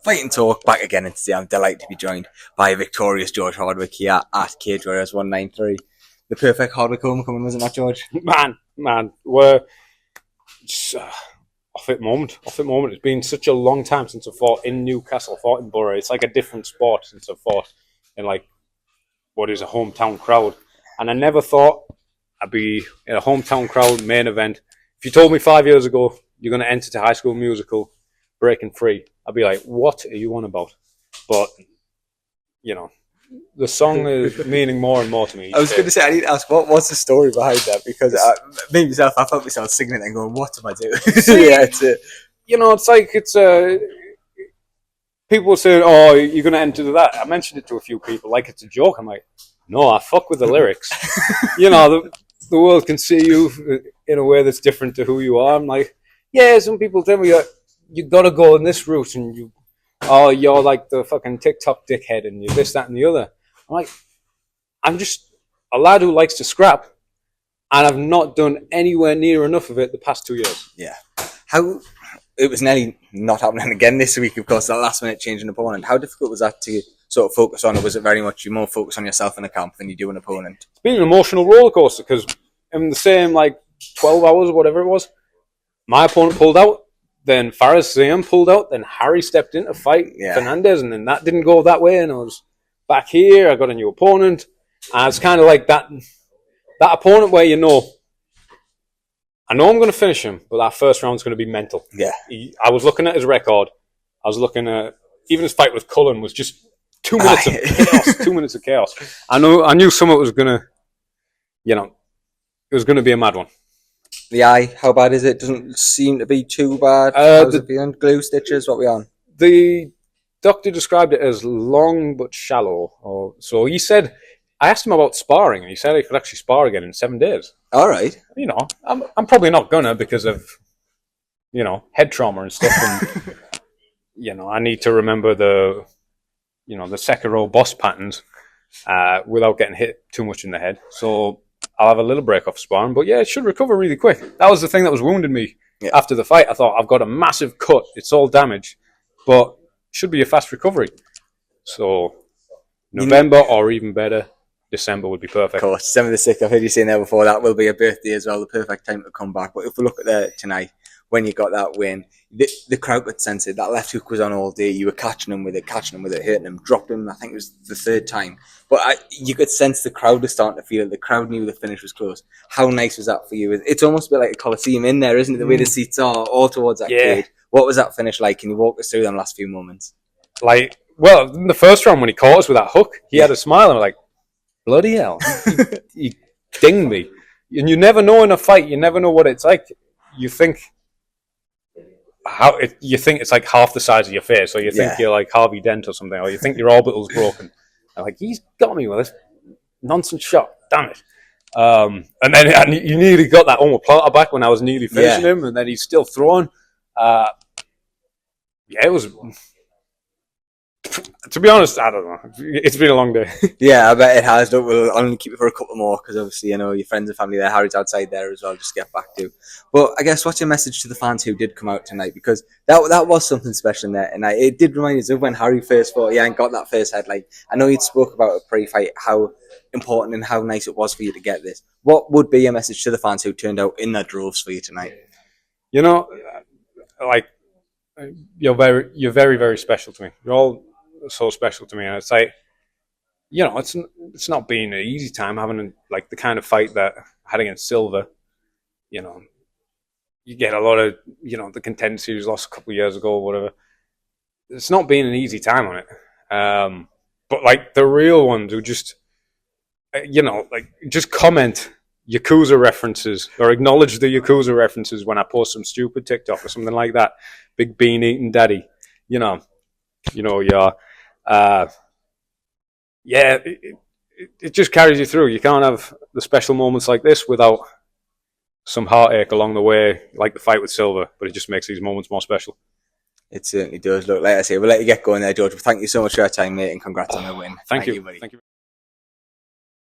Fighting Talk back again, and today I'm delighted to be joined by a victorious George Hardwick here at Cage Warriors 193. The perfect Hardwick homecoming, wasn't that, George? Man, we're just, off it moment. It's been such a long time since I fought in Newcastle, fought in Borough. It's like a different sport since I fought in like what is a hometown crowd. And I never thought I'd be in a hometown crowd main event. If you told me 5 years ago you're going to enter to High School Musical Breaking Free, I'd be like, what are you on about? But, you know, the song is meaning more and more to me. I was going to say, I need to ask, what's the story behind that? Because me myself, I felt myself singing it and going, what am I doing? You know, people say, oh, you're going to enter that. I mentioned it to a few people like it's a joke. I'm like, no, I fuck with the lyrics. You know, the world can see you in a way that's different to who you are. I'm like, yeah, some people tell me you got to go in this route and you're like the fucking TikTok dickhead and you're this, that, and the other. I'm like, I'm just a lad who likes to scrap, and I've not done anywhere near enough of it the past 2 years. Yeah. How it was nearly not happening again this week, of course, that last minute change in opponent. How difficult was that to sort of focus on, or was it very much you more focus on yourself in the camp than you do an opponent? It's been an emotional roller coaster because in the same like 12 hours or whatever it was, my opponent pulled out. Then Faraz Zayam pulled out. Then Harry stepped in to fight Fernandez, and then that didn't go that way. And I was back here. I got a new opponent, and it's kind of like that opponent where I know I'm going to finish him, but that first round's going to be mental. Yeah, I was looking at his record. I was looking at even his fight with Cullen was just 2 minutes of chaos. 2 minutes of chaos. I knew someone was going to, it was going to be a mad one. The eye, how bad is it? Doesn't seem to be too bad. How's it feeling? Glue stitches, what we on? The doctor described it as long but shallow. So he said, I asked him about sparring, and he said he could actually spar again in 7 days. All right. You know, I'm probably not gonna because of, head trauma and stuff, and I need to remember the Sekiro boss patterns without getting hit too much in the head. So I'll have a little break off sparring, but yeah, it should recover really quick. That was the thing that was wounding me after the fight. I thought, I've got a massive cut. It's all damage, but should be a fast recovery. So November or even better, December would be perfect. Of course, December the 6th, I've heard you saying there before, that will be a birthday as well, the perfect time to come back. But if we look at tonight, when you got that win, the crowd could sense it. That left hook was on all day. You were catching him with it, hitting him, dropped him. I think it was the third time. But you could sense the crowd was starting to feel it. The crowd knew the finish was close. How nice was that for you? It's almost a bit like a Coliseum in there, isn't it? The way the seats are all towards that cage. What was that finish like? Can you walk us through them last few moments? Well, in the first round when he caught us with that hook, he had a smile. And I'm like, bloody hell. He dinged me. And you never know in a fight. You never know what it's like. You think it's like half the size of your face, or you think you're like Harvey Dent or something, or you think your orbital's broken. I'm like, he's got me with this nonsense shot, damn it. And then you nearly got that omoplata back when I was nearly finishing him, and then he's still throwing. It was, to be honest, I don't know. It's been a long day. Yeah, I bet it has. We'll only keep it for a couple more because obviously, your friends and family there. Harry's outside there as well, just get back to. But I guess what's your message to the fans who did come out tonight? Because that was something special in there. And it did remind us of when Harry first fought, and got that first head. Like, I know you'd spoke about a pre-fight, how important and how nice it was for you to get this. What would be your message to the fans who turned out in their droves for you tonight? You're very, very special to me. You're all so special to me, and it's like, it's not been an easy time having the kind of fight that I had against Silva. You get a lot of the Contender Series lost a couple of years ago or whatever. It's not been an easy time on it, but the real ones who just just comment Yakuza references or acknowledge the Yakuza references when I post some stupid TikTok or something like that. Big bean eating daddy, it just carries you through. You can't have the special moments like this without some heartache along the way, like the fight with Silva, but it just makes these moments more special. It certainly does. Look, like I say, we'll let you get going there, George. Thank you so much for your time, mate, and congrats on the win. Thank you, buddy. Thank you.